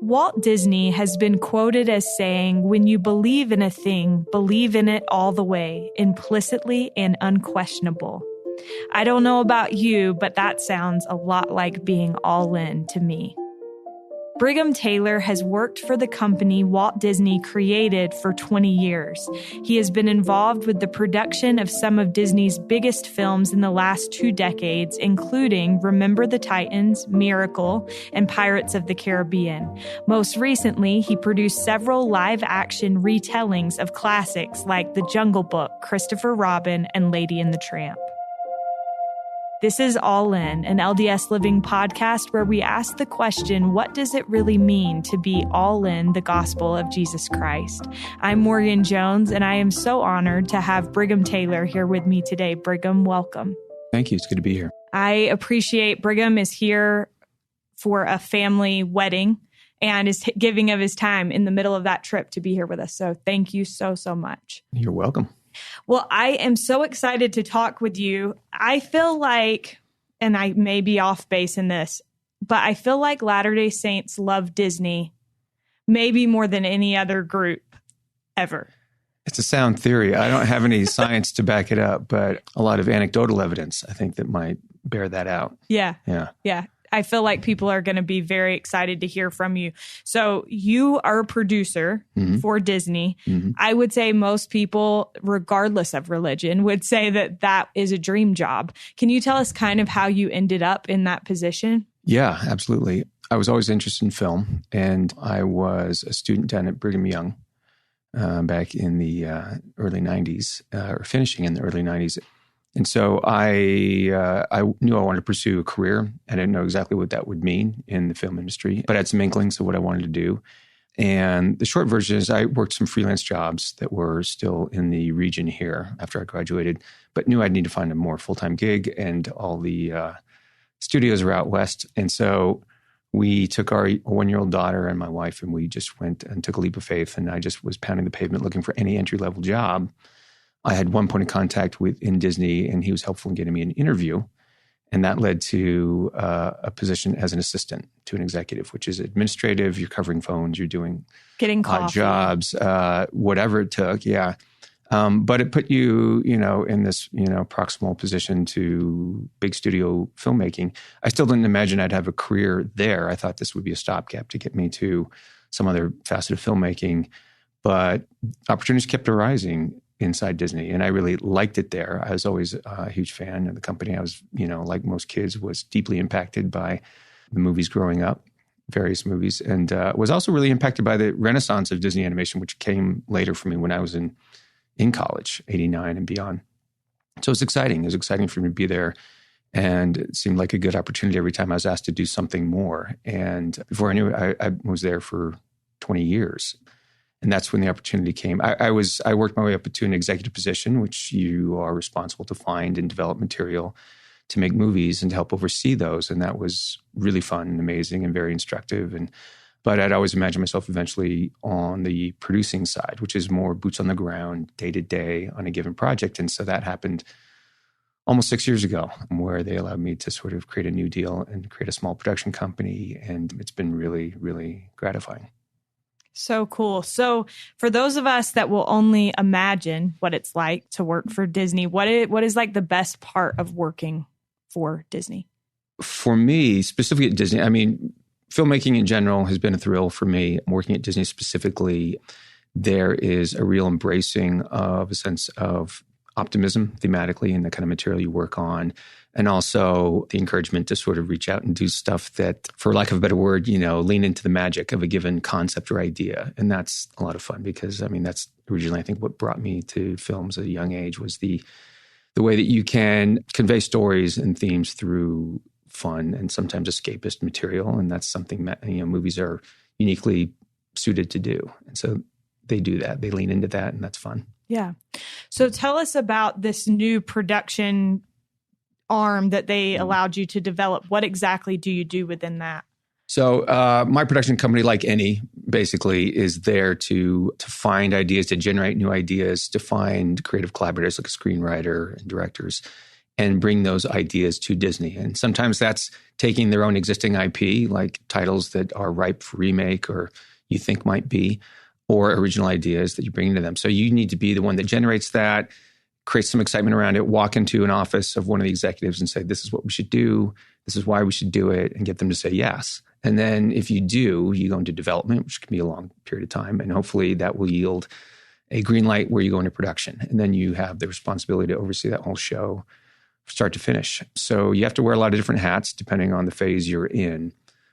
Walt Disney has been quoted as saying, "When you believe in a thing, believe in it all the way, implicitly and unquestionable." I don't know about you, but that sounds a lot like being all in to me. Brigham Taylor has worked for the company Walt Disney created for 20 years. He has been involved with the production of some of Disney's biggest films in the last 2 decades, including Remember the Titans, Miracle, and Pirates of the Caribbean. Most recently, he produced several live-action retellings of classics like The Jungle Book, Christopher Robin, and Lady and the Tramp. This is All In, an LDS Living podcast where we ask the question, what does it really mean to be all in the gospel of Jesus Christ? I'm Morgan Jones, and I am so honored to have Brigham Taylor here with me today. Brigham, welcome. Thank you. It's good to be here. I appreciate Brigham is here for a family wedding and is giving of his time in the middle of that trip to be here with us. So thank you so, so much. You're welcome. Well, I am so excited to talk with you. I feel like, and I may be off base in this, but I feel like Latter-day Saints love Disney maybe more than any other group ever. It's a sound theory. I don't have any science to back it up, but a lot of anecdotal evidence, I think, that might bear that out. Yeah. I feel like people are going to be very excited to hear from you. So you are a producer for Disney. I would say most people, regardless of religion, would say that that is a dream job. Can you tell us kind of how you ended up in that position? Yeah, absolutely. I was always interested in film, and I was a student down at Brigham Young back in the early 90s, or finishing in the early 90s. And so I knew I wanted to pursue a career. I didn't know exactly what that would mean in the film industry, but I had some inklings of what I wanted to do. And the short version is I worked some freelance jobs that were still in the region here after I graduated, but knew I'd need to find a more full-time gig, and all the studios are out west. And so we took our 1-year-old daughter and my wife, and we just went and took a leap of faith. And I just was pounding the pavement looking for any entry-level job. I had one point of contact in Disney, and he was helpful in getting me an interview. And that led to a position as an assistant to an executive, which is administrative. You're covering phones, you're doing getting odd jobs, whatever it took. Yeah. But it put you, in this, proximal position to big studio filmmaking. I still didn't imagine I'd have a career there. I thought this would be a stopgap to get me to some other facet of filmmaking. But opportunities kept arising inside Disney, and I really liked it there. I was always a huge fan of the company. I was, like most kids, was deeply impacted by the movies growing up, various movies, and was also really impacted by the renaissance of Disney animation, which came later for me when I was in college, 89 and beyond. So it's exciting. It was exciting for me to be there, and it seemed like a good opportunity every time I was asked to do something more. And before I knew it, I was there for 20 years. And that's when the opportunity came. I worked my way up to an executive position, which you are responsible to find and develop material to make movies and to help oversee those. And that was really fun and amazing and very instructive. But I'd always imagined myself eventually on the producing side, which is more boots on the ground, day to day on a given project. And so that happened almost 6 years ago, where they allowed me to sort of create a new deal and create a small production company. And it's been really, really gratifying. So cool. So for those of us that will only imagine what it's like to work for Disney, what is like the best part of working for Disney? For me, specifically at Disney, filmmaking in general has been a thrill for me. Working at Disney specifically, there is a real embracing of a sense of optimism thematically in the kind of material you work on. And also the encouragement to sort of reach out and do stuff that, for lack of a better word, lean into the magic of a given concept or idea. And that's a lot of fun because, that's originally, I think, what brought me to films at a young age was the way that you can convey stories and themes through fun and sometimes escapist material. And that's something that, movies are uniquely suited to do. And so they do that. They lean into that, and that's fun. Yeah. So tell us about this new production arm that they allowed you to develop. What exactly do you do within that? So my production company, like any, basically is there to find ideas, to generate new ideas, to find creative collaborators like a screenwriter and directors, and bring those ideas to Disney. And sometimes that's taking their own existing IP, like titles that are ripe for remake or you think might be, or original ideas that you bring to them. So you need to be the one that generates that, creates some excitement around it, walk into an office of one of the executives and say, this is what we should do, this is why we should do it, and get them to say yes. And then if you do, you go into development, which can be a long period of time, and hopefully that will yield a green light where you go into production. And then you have the responsibility to oversee that whole show start to finish. So you have to wear a lot of different hats depending on the phase you're in.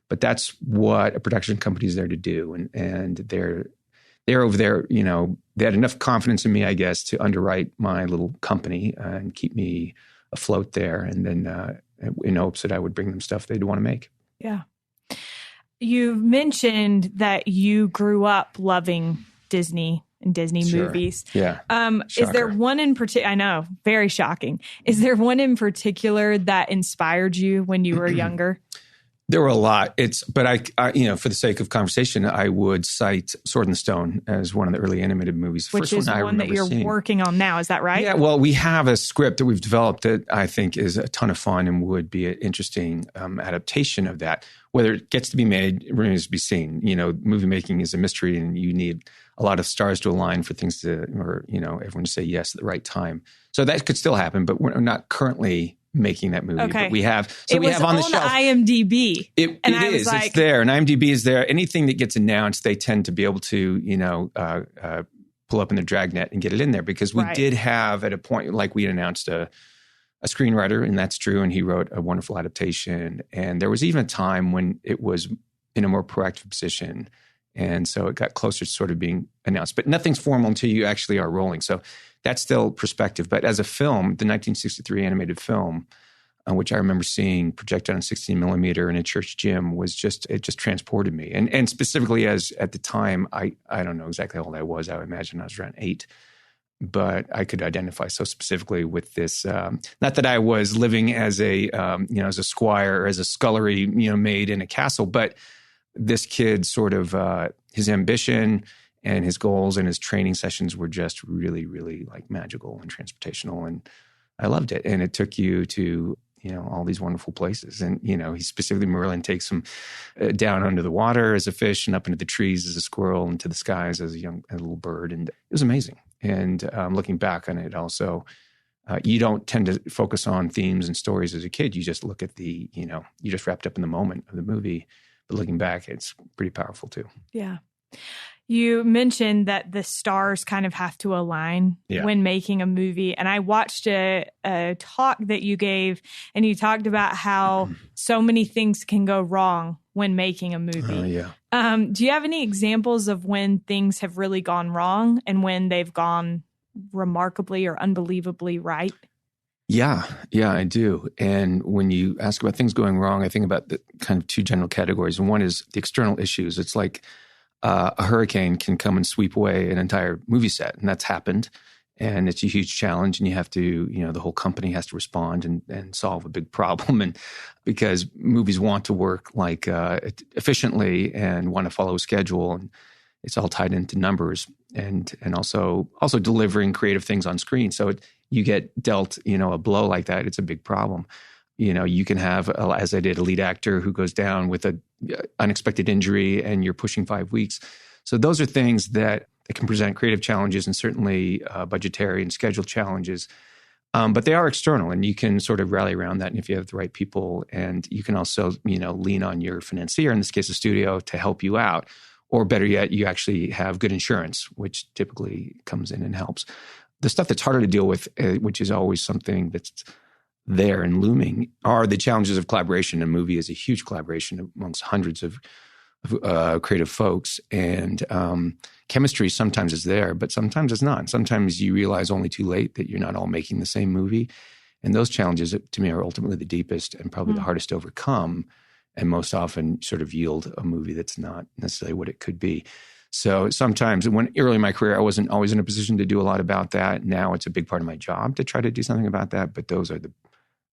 But that's what a production company is there to do. And they're over there, they had enough confidence in me, I guess, to underwrite my little company and keep me afloat there. And then in hopes that I would bring them stuff they'd want to make. Yeah. You've mentioned that you grew up loving Disney and Disney movies. Yeah. Is there one in particular? I know, very shocking. Is there one in particular that inspired you when you were younger? There were a lot. But I, for the sake of conversation, I would cite Sword and Stone as one of the early animated movies. Which is one that you're working on now. Is that right? Yeah. Well, we have a script that we've developed that I think is a ton of fun and would be an interesting adaptation of that. Whether it gets to be made remains to be seen. Movie making is a mystery, and you need a lot of stars to align for things everyone to say yes at the right time. So that could still happen, but we're not currently making that movie. Okay. But we have. So it we have on the shelf. IMDb. It is. It's there, and IMDb is there. Anything that gets announced, they tend to be able to, pull up in the dragnet and get it in there, because we did have at a point, like we had announced a screenwriter, and that's true, and he wrote a wonderful adaptation. And there was even a time when it was in a more proactive position. And so it got closer to sort of being announced. But nothing's formal until you actually are rolling. So that's still perspective. But as a film, the 1963 animated film, which I remember seeing projected on 16 millimeter in a church gym, it just transported me. And specifically as at the time, I don't know exactly how old I was. I would imagine I was around 8. But I could identify so specifically with this. Not that I was living as as a squire or as a scullery, maid in a castle, but this kid sort of his ambition and his goals and his training sessions were just really, really like magical and transportational. And I loved it. And it took you to, all these wonderful places. And, he specifically, Merlin takes him down under the water as a fish and up into the trees as a squirrel and to the skies as a little bird. And it was amazing. And looking back on it also, you don't tend to focus on themes and stories as a kid. You just look at you just wrapped up in the moment of the movie. But looking back, it's pretty powerful too. Yeah. You mentioned that the stars kind of have to align when making a movie. And I watched a talk that you gave, and you talked about how so many things can go wrong when making a movie. Do you have any examples of when things have really gone wrong and when they've gone remarkably or unbelievably right? Yeah, I do. And when you ask about things going wrong, I think about the kind of two general categories. And one is the external issues. It's like a hurricane can come and sweep away an entire movie set, and that's happened. And it's a huge challenge, and you have to, the whole company has to respond and solve a big problem. And because movies want to work like efficiently and want to follow a schedule, and it's all tied into numbers and also delivering creative things on screen. So you get dealt, a blow like that, it's a big problem. You can have, as I did, a lead actor who goes down with an unexpected injury and you're pushing 5 weeks. So those are things that can present creative challenges and certainly budgetary and schedule challenges. But they are external, and you can sort of rally around that. And if you have the right people, and you can also, lean on your financier, in this case, a studio, to help you out. Or better yet, you actually have good insurance, which typically comes in and helps. The stuff that's harder to deal with, which is always something that's there and looming, are the challenges of collaboration. A movie is a huge collaboration amongst hundreds of creative folks. And chemistry sometimes is there, but sometimes it's not. Sometimes you realize only too late that you're not all making the same movie. And those challenges, to me, are ultimately the deepest and probably the hardest to overcome, and most often sort of yield a movie that's not necessarily what it could be. So sometimes, early in my career, I wasn't always in a position to do a lot about that. Now it's a big part of my job to try to do something about that. But those are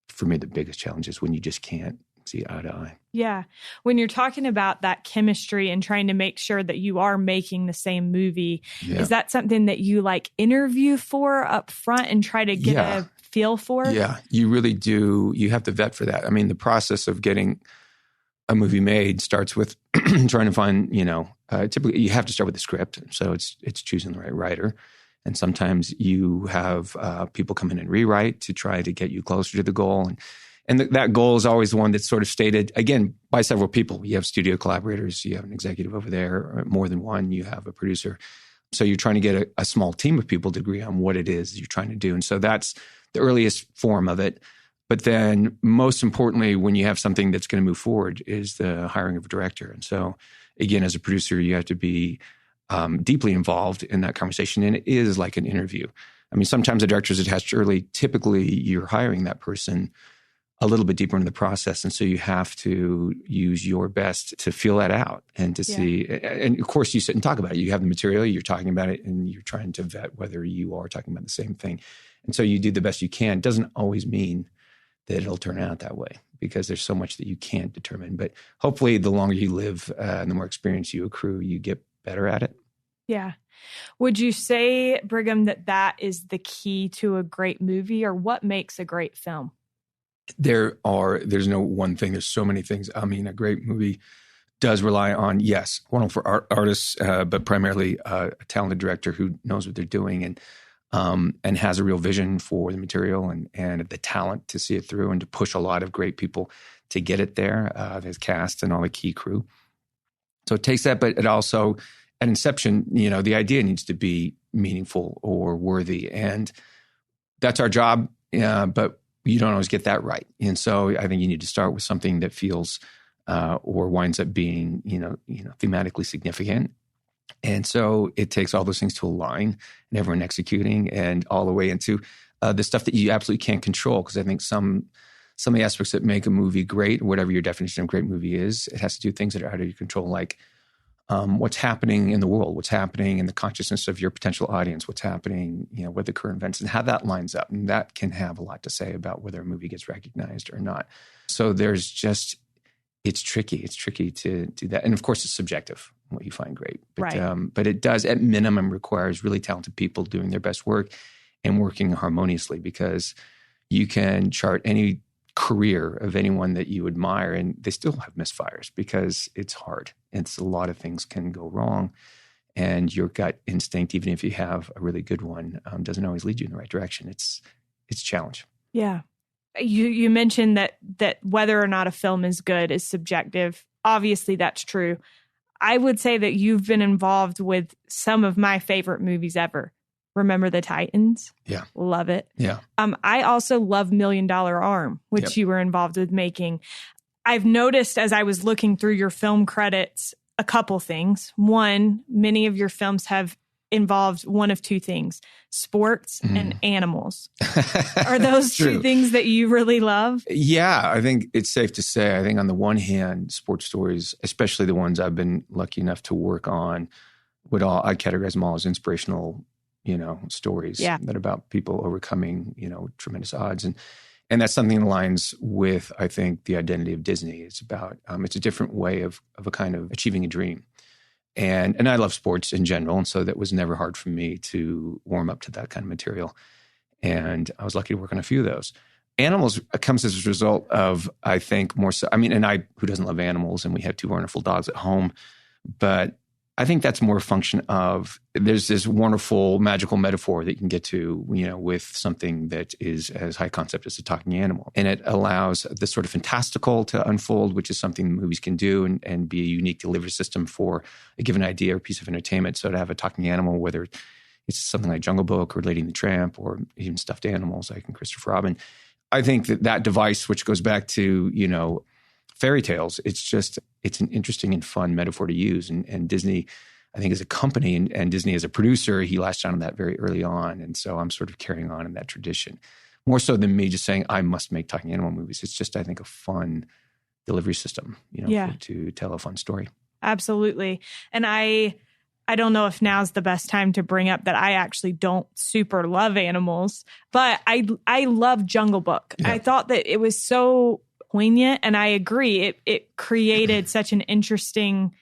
for me, the biggest challenges, when you just can't see eye to eye. Yeah. When you're talking about that chemistry and trying to make sure that you are making the same movie, is that something that you interview for up front and try to get a feel for? Yeah, you really do. You have to vet for that. I mean, the process of getting a movie made starts with trying to find, typically you have to start with the script. So it's choosing the right writer. And sometimes you have people come in and rewrite to try to get you closer to the goal. And that goal is always one that's sort of stated, again, by several people. You have studio collaborators, you have an executive over there, or more than one, you have a producer. So you're trying to get a small team of people to agree on what it is you're trying to do. And so that's the earliest form of it. But then most importantly, when you have something that's going to move forward is the hiring of a director. And so again, as a producer, you have to be deeply involved in that conversation. And it is like an interview. I mean, sometimes the director is attached early. Typically, you're hiring that person a little bit deeper into the process. And so you have to use your best to feel that out and to see. And of course, you sit and talk about it. You have the material, you're talking about it, and you're trying to vet whether you are talking about the same thing. And so you do the best you can. It doesn't always mean that it'll turn out that way because there's so much that you can't determine. But hopefully, the longer you live and the more experience you accrue, you get better at it. Yeah. Would you say, Brigham, that is the key to a great movie, or what makes a great film? There's no one thing. There's so many things. I mean, a great movie does rely on, yes, wonderful artists, but primarily a talented director who knows what they're doing and has a real vision for the material and the talent to see it through and to push a lot of great people to get it there, his cast and all the key crew. So it takes that, but it also, at inception, the idea needs to be meaningful or worthy. And that's our job, but you don't always get that right. And so I think you need to start with something that feels or winds up being, thematically significant. And so it takes all those things to align and everyone executing and all the way into the stuff that you absolutely can't control. Because I think some of the aspects that make a movie great, whatever your definition of great movie is, it has to do things that are out of your control, like what's happening in the world, what's happening in the consciousness of your potential audience, what's happening, with the current events and how that lines up. And that can have a lot to say about whether a movie gets recognized or not. So it's tricky. It's tricky to do that. And of course, it's subjective, what you find great. But, right. But it does, at minimum, requires really talented people doing their best work and working harmoniously, because you can chart any career of anyone that you admire and they still have misfires because it's hard. It's a lot of things can go wrong, and your gut instinct, even if you have a really good one, doesn't always lead you in the right direction. It's a challenge. Yeah. You mentioned that whether or not a film is good is subjective. Obviously, that's true. I would say that you've been involved with some of my favorite movies ever. Remember the Titans? Yeah. Love it. Yeah. I also love $1 Million Arm, which you were involved with making. I've noticed as I was looking through your film credits, a couple things. One, many of your films have involved one of two things, sports and animals. Are those two things that you really love? Yeah, I think it's safe to say, I think on the one hand, sports stories, especially the ones I've been lucky enough to work on, I'd categorize them all as inspirational stories that about people overcoming, tremendous odds. And that's something that aligns with, I think, the identity of Disney. It's about, it's a different way of a kind of achieving a dream. And I love sports in general. And so that was never hard for me to warm up to that kind of material. And I was lucky to work on a few of those. Animals comes as a result of, I think, more so, who doesn't love animals? And we have 2 wonderful dogs at home. But I think that's more a function of there's this wonderful magical metaphor that you can get to, with something that is as high concept as a talking animal. And it allows this sort of fantastical to unfold, which is something movies can do and be a unique delivery system for a given idea or piece of entertainment. So to have a talking animal, whether it's something like Jungle Book or Lady and the Tramp or even stuffed animals like in Christopher Robin, I think that device, which goes back to, fairy tales, it's an interesting and fun metaphor to use. And Disney, I think as a company and Disney as a producer, he latched on that very early on. And so I'm sort of carrying on in that tradition. More so than me just saying, I must make talking animal movies. It's just, I think, a fun delivery system, to tell a fun story. Absolutely. And I don't know if now's the best time to bring up that I actually don't super love animals, but I love Jungle Book. Yeah. I thought that it was so poignant, and I agree. It created such an interesting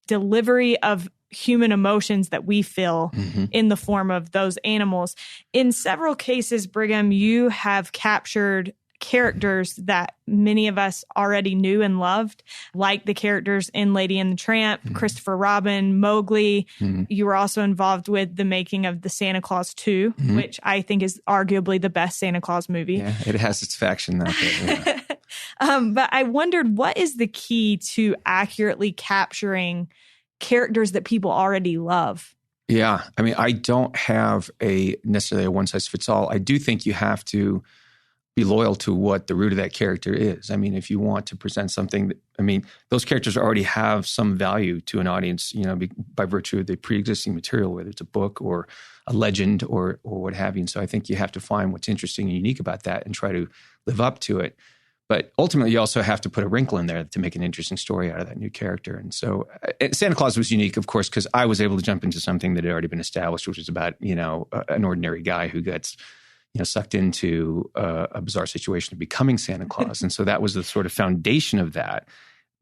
delivery of human emotions that we feel in the form of those animals. In several cases, Brigham, you have captured characters that many of us already knew and loved, like the characters in Lady and the Tramp, Christopher Robin, Mowgli. You were also involved with the making of the Santa Claus 2, which I think is arguably the best Santa Claus movie. Yeah, it has its faction out there. Yeah. But I wondered, what is the key to accurately capturing characters that people already love? Yeah. I mean, I don't have necessarily a one size fits all. I do think you have to be loyal to what the root of that character is. I mean, if you want to present something, those characters already have some value to an audience, by virtue of the pre-existing material, whether it's a book or a legend or what have you. And so I think you have to find what's interesting and unique about that and try to live up to it. But ultimately, you also have to put a wrinkle in there to make an interesting story out of that new character. And so Santa Claus was unique, of course, because I was able to jump into something that had already been established, which is about, an ordinary guy who gets, sucked into a bizarre situation of becoming Santa Claus. And so that was the sort of foundation of that.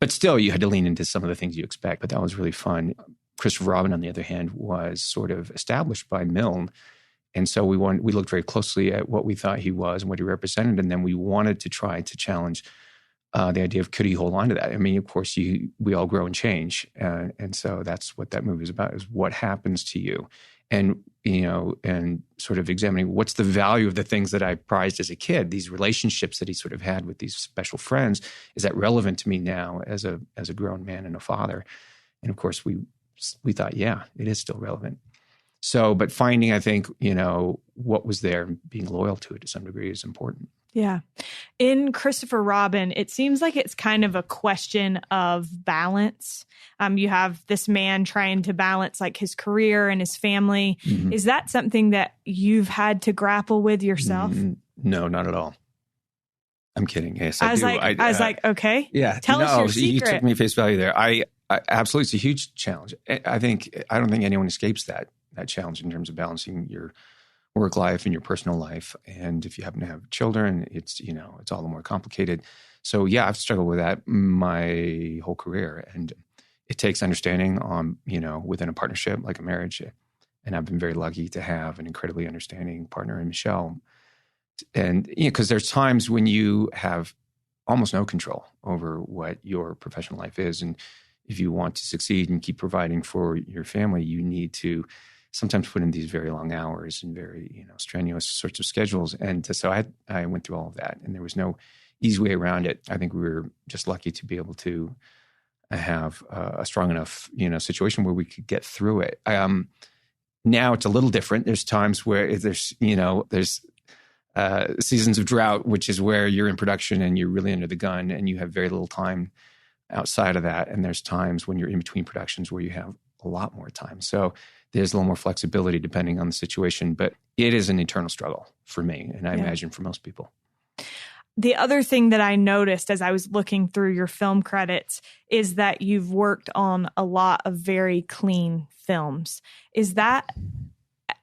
But still, you had to lean into some of the things you expect. But that was really fun. Christopher Robin, on the other hand, was sort of established by Milne. And so we looked very closely at what we thought he was and what he represented. And then we wanted to try to challenge the idea of, could he hold on to that? I mean, of course, we all grow and change. And so that's what that movie is about, is what happens to you. And, and sort of examining what's the value of the things that I prized as a kid, these relationships that he sort of had with these special friends. Is that relevant to me now as a grown man and a father? And of course, we thought, yeah, it is still relevant. So, but finding, I think, what was there and being loyal to it to some degree is important. Yeah. In Christopher Robin, it seems like it's kind of a question of balance. You have this man trying to balance like his career and his family. Is that something that you've had to grapple with yourself? No, not at all. I'm kidding. Yes, I was like, okay. Yeah. Tell us your secret. You took me face value there. I absolutely, it's a huge challenge. I don't think anyone escapes that challenge in terms of balancing your work life and your personal life. And if you happen to have children, it's all the more complicated. So yeah, I've struggled with that my whole career. And it takes understanding within a partnership like a marriage. And I've been very lucky to have an incredibly understanding partner in Michelle. And because there's times when you have almost no control over what your professional life is. And if you want to succeed and keep providing for your family, you need to sometimes put in these very long hours and very, strenuous sorts of schedules. And so I went through all of that, and there was no easy way around it. I think we were just lucky to be able to have a strong enough, situation where we could get through it. Now it's a little different. There's times where there's seasons of drought, which is where you're in production and you're really under the gun and you have very little time outside of that. And there's times when you're in between productions where you have a lot more time. So there's a little more flexibility depending on the situation, but it is an eternal struggle for me, and I imagine for most people. The other thing that I noticed as I was looking through your film credits is that you've worked on a lot of very clean films. Is that,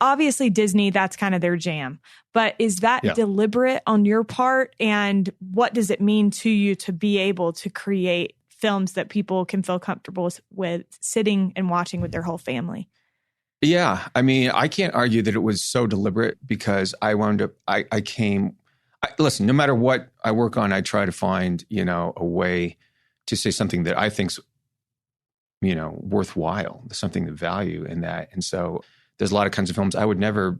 obviously Disney, that's kind of their jam, but is that deliberate on your part? And what does it mean to you to be able to create films that people can feel comfortable with sitting and watching with their whole family? Yeah. I mean, I can't argue that it was so deliberate, because I wound up, listen, no matter what I work on, I try to find, a way to say something that I think's, worthwhile, something of value in that. And so there's a lot of kinds of films I would never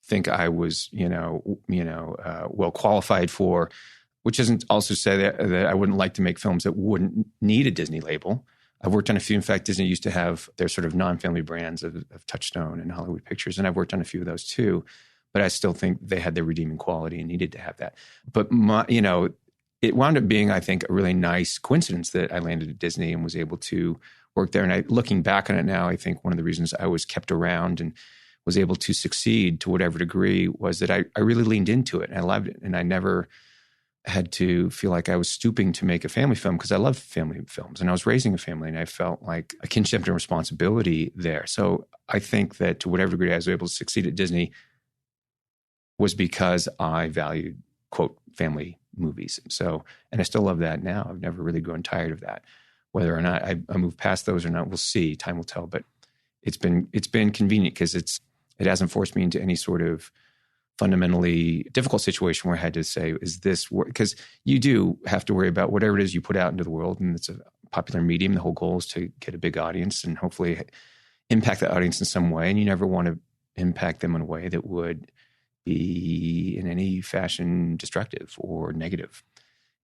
think I was, well qualified for, which doesn't also say that I wouldn't like to make films that wouldn't need a Disney label. I've worked on a few. In fact, Disney used to have their sort of non-family brands of Touchstone and Hollywood Pictures, and I've worked on a few of those too. But I still think they had their redeeming quality and needed to have that. But it wound up being, I think, a really nice coincidence that I landed at Disney and was able to work there. And looking back on it now, I think one of the reasons I was kept around and was able to succeed to whatever degree was that I really leaned into it and I loved it, and I never had to feel like I was stooping to make a family film, because I love family films and I was raising a family and I felt like a kinship and responsibility there. So I think that to whatever degree I was able to succeed at Disney was because I valued, quote, family movies. So, and I still love that now. I've never really grown tired of that. Whether or not I move past those or not, we'll see. Time will tell. But it's been convenient because it hasn't forced me into any sort of fundamentally difficult situation where I had to say, is this work? Because you do have to worry about whatever it is you put out into the world, and it's a popular medium. The whole goal is to get a big audience and hopefully impact the audience in some way. And you never want to impact them in a way that would be in any fashion destructive or negative.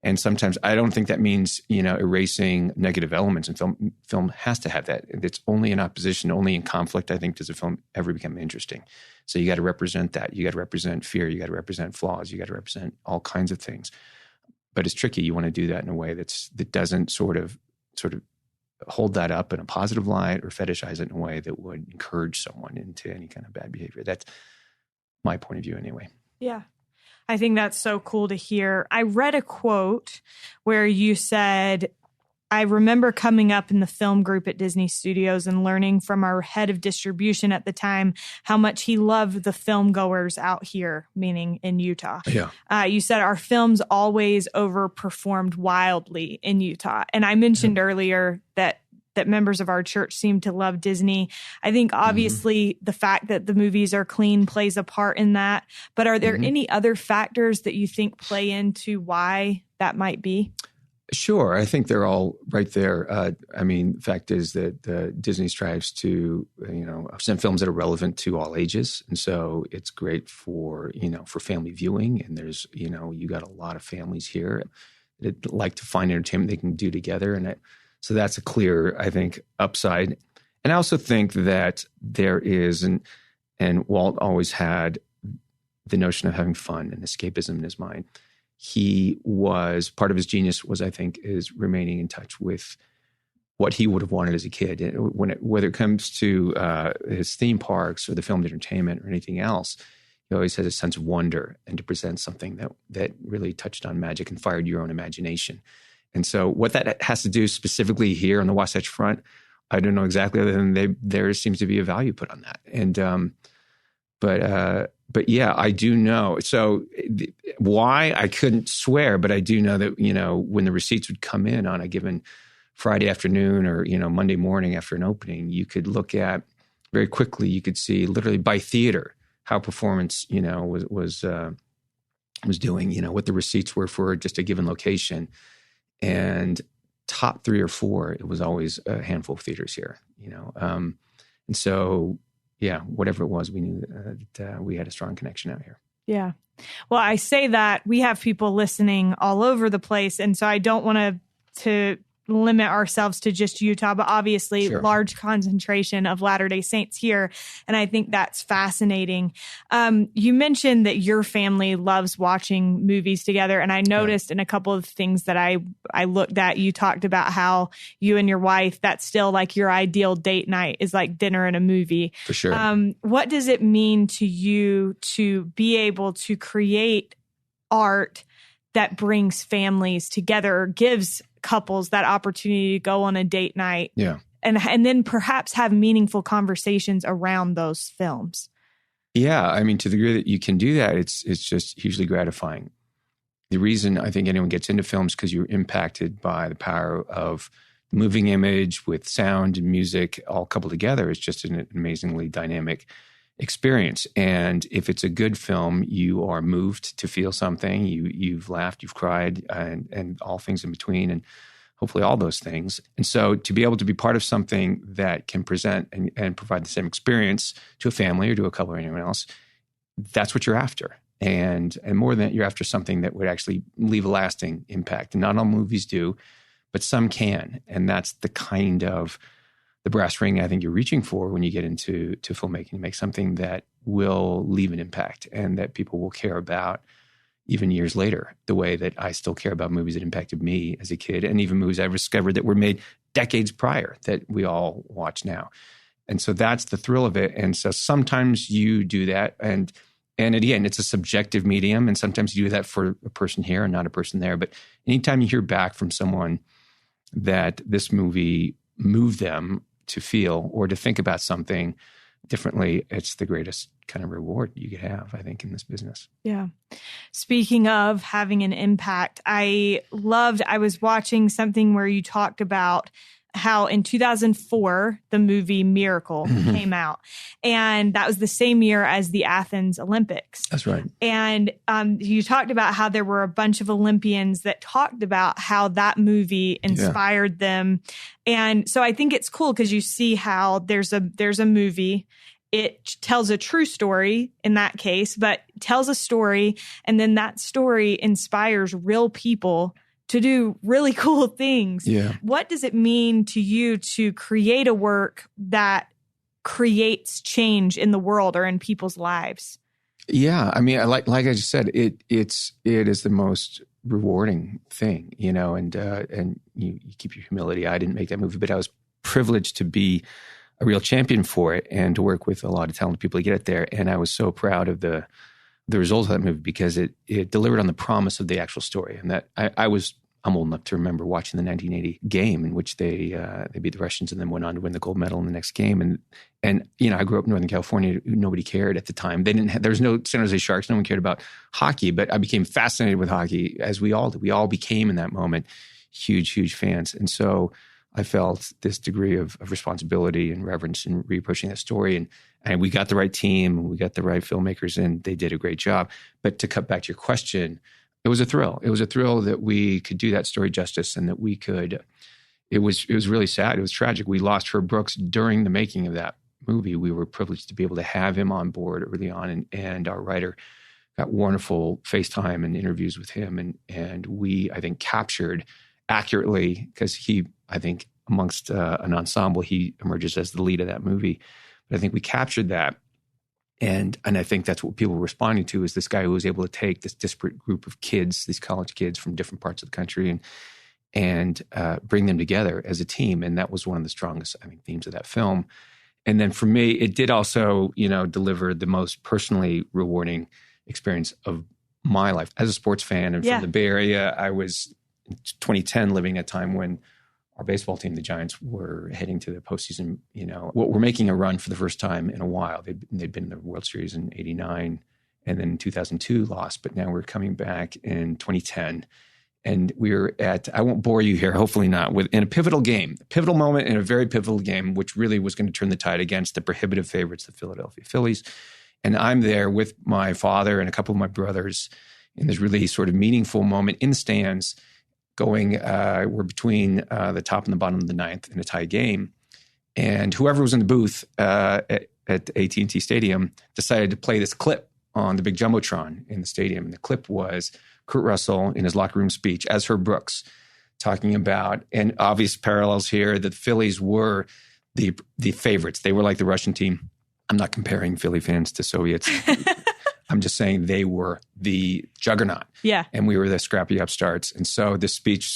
And sometimes I don't think that means, erasing negative elements in film. Film has to have that. It's only in opposition, only in conflict, I think, does a film ever become interesting. So you got to represent that. You got to represent fear. You got to represent flaws. You got to represent all kinds of things. But it's tricky. You want to do that in a way that doesn't sort of hold that up in a positive light or fetishize it in a way that would encourage someone into any kind of bad behavior. That's my point of view anyway. Yeah. I think that's so cool to hear. I read a quote where you said, I remember coming up in the film group at Disney Studios and learning from our head of distribution at the time how much he loved the film goers out here, meaning in Utah. Yeah. You said our films always overperformed wildly in Utah. And I mentioned earlier that members of our church seem to love Disney. I think obviously the fact that the movies are clean plays a part in that. But are there any other factors that you think play into why that might be? Sure. I think they're all right there. The fact is that Disney strives to, present films that are relevant to all ages. And so it's great for family viewing. And there's, you got a lot of families here that like to find entertainment they can do together. And so that's a clear, I think, upside. And I also think that there is, and Walt always had the notion of having fun and escapism in his mind. He was, part of his genius was, I think, is remaining in touch with what he would have wanted as a kid. Whether it comes to his theme parks or the film entertainment or anything else, he always has a sense of wonder and to present something that really touched on magic and fired your own imagination. And so what that has to do specifically here on the Wasatch Front, I don't know exactly, other than there seems to be a value put on that. And but yeah, I do know. So why I couldn't swear, but I do know that, when the receipts would come in on a given Friday afternoon or, Monday morning after an opening, you could look at very quickly, you could see literally by theater how performance, was doing, what the receipts were for just a given location. And top 3 or 4, it was always a handful of theaters here, and so, yeah, whatever it was, we knew that we had a strong connection out here. Yeah. Well, I say that we have people listening all over the place. And so I don't want to limit ourselves to just Utah, but obviously large concentration of Latter-day Saints here. And I think that's fascinating. You mentioned that your family loves watching movies together. And I noticed in a couple of things that I looked at, you talked about how you and your wife, that's still like your ideal date night is like dinner and a movie. For sure. What does it mean to you to be able to create art that brings families together or gives couples that opportunity to go on a date night and then perhaps have meaningful conversations around those films? Yeah. To the degree that you can do that, it's just hugely gratifying. The reason I think anyone gets into films because you're impacted by the power of moving image with sound and music all coupled together is just an amazingly dynamic experience. And if it's a good film, you are moved to feel something. You've laughed, you've cried, and all things in between, and hopefully all those things. And so to be able to be part of something that can present and provide the same experience to a family or to a couple or anyone else, that's what you're after. And more than that, you're after something that would actually leave a lasting impact. And not all movies do, but some can. And that's the kind of the brass ring I think you're reaching for when you get into filmmaking, to make something that will leave an impact and that people will care about even years later, the way that I still care about movies that impacted me as a kid, and even movies I discovered that were made decades prior that we all watch now. And so that's the thrill of it. And so sometimes you do that, and again, it's a subjective medium, and sometimes you do that for a person here and not a person there. But anytime you hear back from someone that this movie moved them to feel or to think about something differently, it's the greatest kind of reward you could have, I think, in this business. Yeah. Speaking of having an impact, I was watching something where you talked about how in 2004, the movie Miracle came out. And that was the same year as the Athens Olympics. That's right. And you talked about how there were a bunch of Olympians that talked about how that movie inspired them. And so I think it's cool because you see how there's a movie. It tells a true story in that case, but tells a story. And then that story inspires real people to do really cool things. Yeah. What does it mean to you to create a work that creates change in the world or in people's lives? Yeah, I mean, like I just said, it is the most rewarding thing, and you keep your humility. I didn't make that movie, but I was privileged to be a real champion for it and to work with a lot of talented people to get it there. And I was so proud of the result of that movie because it delivered on the promise of the actual story. And that I'm old enough to remember watching the 1980 game in which they beat the Russians and then went on to win the gold medal in the next game. And I grew up in Northern California. Nobody cared at the time. There was no San Jose Sharks. No one cared about hockey, but I became fascinated with hockey, as we all did. We all became in that moment huge, huge fans. And so I felt this degree of responsibility and reverence in reapproaching that story. And we got the right team, we got the right filmmakers, and they did a great job. But to cut back to your question, it was a thrill. It was a thrill that we could do that story justice and that we could, it was really sad. It was tragic. We lost Herb Brooks during the making of that movie. We were privileged to be able to have him on board early on, and our writer got wonderful FaceTime and interviews with him. And we, I think, captured accurately, because he, I think, amongst an ensemble, he emerges as the lead of that movie. But I think we captured that. And I think that's what people were responding to, is this guy who was able to take this disparate group of kids, these college kids from different parts of the country, and bring them together as a team. And that was one of the strongest, I think, themes of that film. And then for me, it did also, deliver the most personally rewarding experience of my life as a sports fan. And from the Bay Area, I was in 2010 living at a time when our baseball team, the Giants, were heading to the postseason. We're making a run for the first time in a while. They'd been in the World Series in '89, and then in 2002 lost. But now we're coming back in 2010, and we're at, I won't bore you here, hopefully not, in a pivotal moment in a very pivotal game, which really was going to turn the tide against the prohibitive favorites, the Philadelphia Phillies. And I'm there with my father and a couple of my brothers in this really sort of meaningful moment in the stands. We're between the top and the bottom of the ninth in a tie game. And whoever was in the booth at AT&T Stadium decided to play this clip on the big Jumbotron in the stadium. And the clip was Kurt Russell in his locker room speech as Herb Brooks, talking about, and obvious parallels here, that the Phillies were the favorites. They were like the Russian team. I'm not comparing Philly fans to Soviets. I'm just saying they were the juggernaut. Yeah. And we were the scrappy upstarts. And so this speech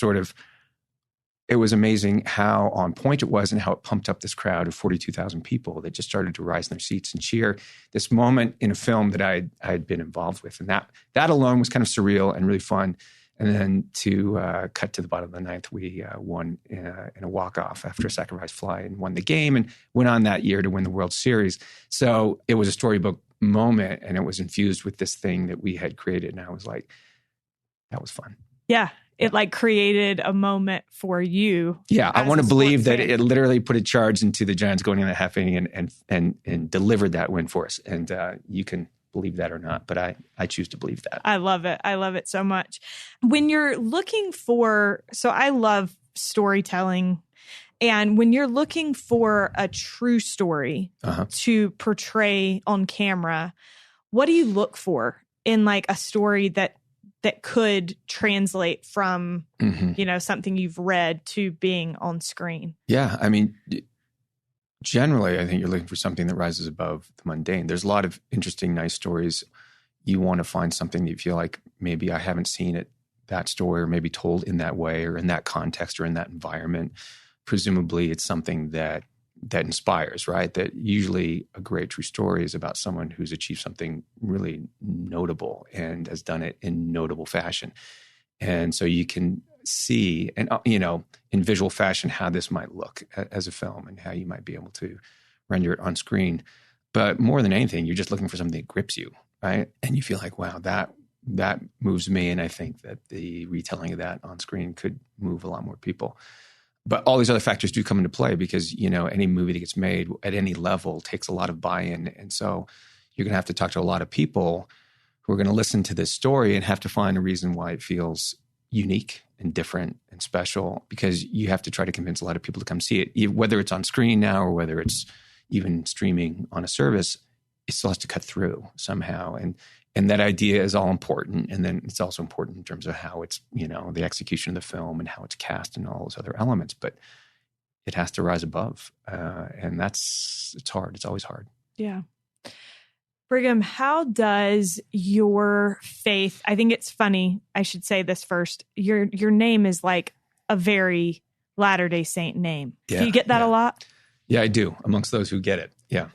it was amazing how on point it was and how it pumped up this crowd of 42,000 people that just started to rise in their seats and cheer. This moment in a film that I had been involved with. And that alone was kind of surreal and really fun. And then to cut to the bottom of the ninth, we won in a walk-off after a sacrifice fly and won the game and went on that year to win the World Series. So it was a storybook moment, and it was infused with this thing that we had created. And I was like, that was fun. Yeah. It created a moment for you. Yeah. I want to believe that it literally put a charge into the Giants going in the half inning and delivered that win for us. And you can believe that or not, but I choose to believe that. I love it. I love it so much. When you're looking so I love storytelling. And when you're looking for a true story to portray on camera, what do you look for in a story that could translate from, something you've read to being on screen? Yeah. I mean, generally, I think you're looking for something that rises above the mundane. There's a lot of interesting, nice stories. You want to find something that you feel like maybe I haven't seen it, that story, or maybe told in that way or in that context or in that environment. Presumably, it's something that inspires, right? That usually a great true story is about someone who's achieved something really notable and has done it in notable fashion. And so you can see, and in visual fashion, how this might look as a film and how you might be able to render it on screen. But more than anything, you're just looking for something that grips you, right? And you feel like, wow, that moves me. And I think that the retelling of that on screen could move a lot more people. But all these other factors do come into play because, any movie that gets made at any level takes a lot of buy-in. And so you're going to have to talk to a lot of people who are going to listen to this story and have to find a reason why it feels unique and different and special, because you have to try to convince a lot of people to come see it. Whether it's on screen now or whether it's even streaming on a service, it still has to cut through somehow. And that idea is all important. And then it's also important in terms of how it's, the execution of the film and how it's cast and all those other elements. But it has to rise above. And it's hard. It's always hard. Yeah. Brigham, how does your faith, I think it's funny, I should say this first, your name is like a very Latter-day Saint name. Yeah, do you get that a lot? Yeah, I do, amongst those who get it. Yeah.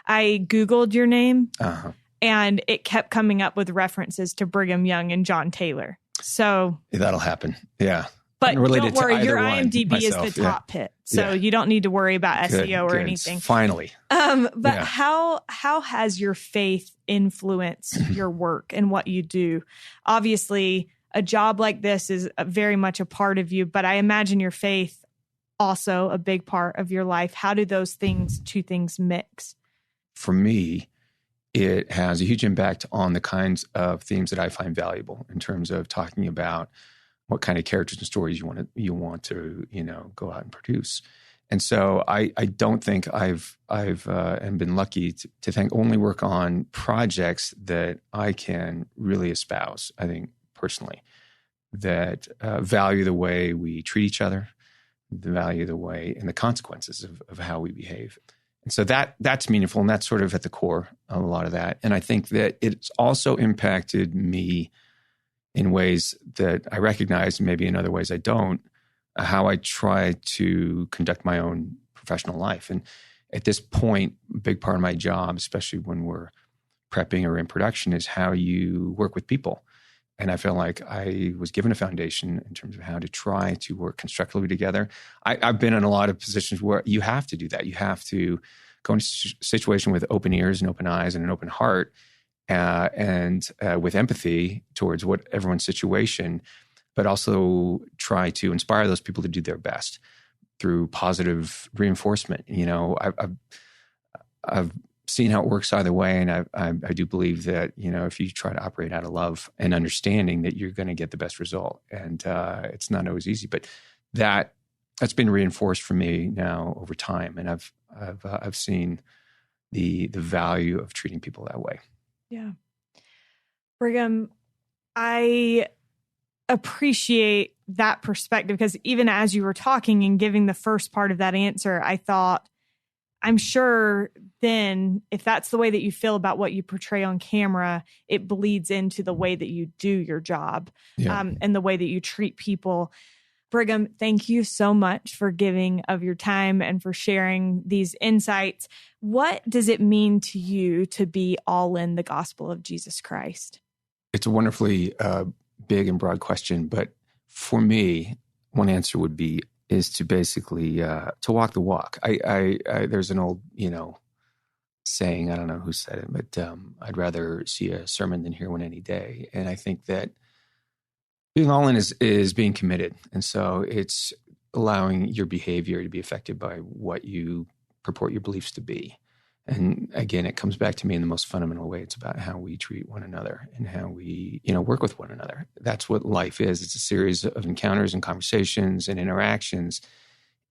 I Googled your name, Uh-huh. and it kept coming up with references to Brigham Young and John Taylor. So that'll happen. Yeah. But related don't worry, to your one, IMDb myself, is the top hit. So you don't need to worry about SEO or anything. Finally. But how has your faith influenced your work and what you do? Obviously, a job like this is very much a part of you, but I imagine your faith also a big part of your life. How do those two things mix? For me, it has a huge impact on the kinds of themes that I find valuable in terms of talking about what kind of characters and stories you want to go out and produce. And so I don't think I've been lucky to think only work on projects that I can really espouse. I think personally that value the way we treat each other, the value the way and the consequences of how we behave. And so that's meaningful, and that's sort of at the core of a lot of that. And I think that it's also impacted me in ways that I recognize, maybe in other ways I don't, how I try to conduct my own professional life. And at this point, a big part of my job, especially when we're prepping or in production, is how you work with people. And I feel like I was given a foundation in terms of how to try to work constructively together. I've been in a lot of positions where you have to do that. You have to go into a situation with open ears and open eyes and an open heart, and with empathy towards everyone's situation, but also try to inspire those people to do their best through positive reinforcement. I've seen how it works either way, and I do believe that if you try to operate out of love and understanding, that you're going to get the best result. And it's not always easy, but that's been reinforced for me now over time, and I've seen the value of treating people that way. Yeah. Brigham, I appreciate that perspective, because even as you were talking and giving the first part of that answer, I thought, I'm sure then if that's the way that you feel about what you portray on camera, it bleeds into the way that you do your job, and the way that you treat people. Brigham, thank you so much for giving of your time and for sharing these insights. What does it mean to you to be all in the gospel of Jesus Christ? It's a wonderfully big and broad question, but for me, one answer is to basically to walk the walk. I there's an old saying, I don't know who said it, but I'd rather see a sermon than hear one any day. And I think that being all in is being committed. And so it's allowing your behavior to be affected by what you purport your beliefs to be. And again, it comes back to me in the most fundamental way. It's about how we treat one another and how we, work with one another. That's what life is. It's a series of encounters and conversations and interactions.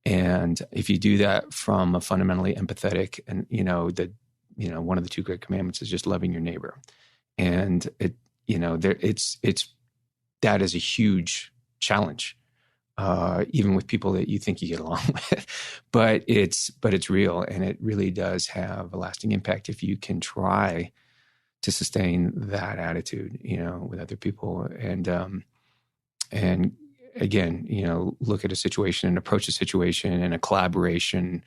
And if you do that from a fundamentally empathetic and, one of the two great commandments is just loving your neighbor. And that is a huge challenge, even with people that you think you get along with. But it's real, and it really does have a lasting impact if you can try to sustain that attitude, with other people. And again, look at a situation and approach a situation and a collaboration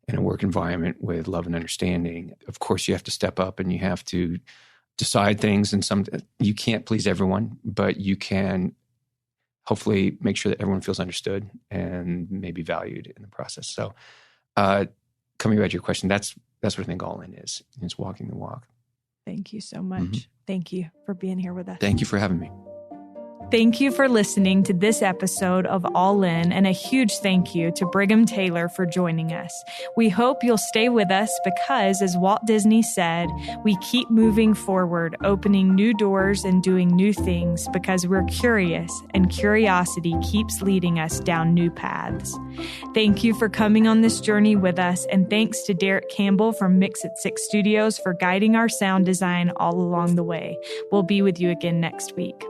in a work environment with love and understanding. Of course, you have to step up and you have to decide things, and you can't please everyone, but you can hopefully make sure that everyone feels understood and maybe valued in the process. So coming back to your question, that's what I think all in is. It's walking the walk. Thank you so much. Thank you for being here with us. Thank you for having me. Thank you for listening to this episode of All In, and a huge thank you to Brigham Taylor for joining us. We hope you'll stay with us because, as Walt Disney said, we keep moving forward, opening new doors and doing new things because we're curious, and curiosity keeps leading us down new paths. Thank you for coming on this journey with us, and thanks to Derek Campbell from Mix It 6 Studios for guiding our sound design all along the way. We'll be with you again next week.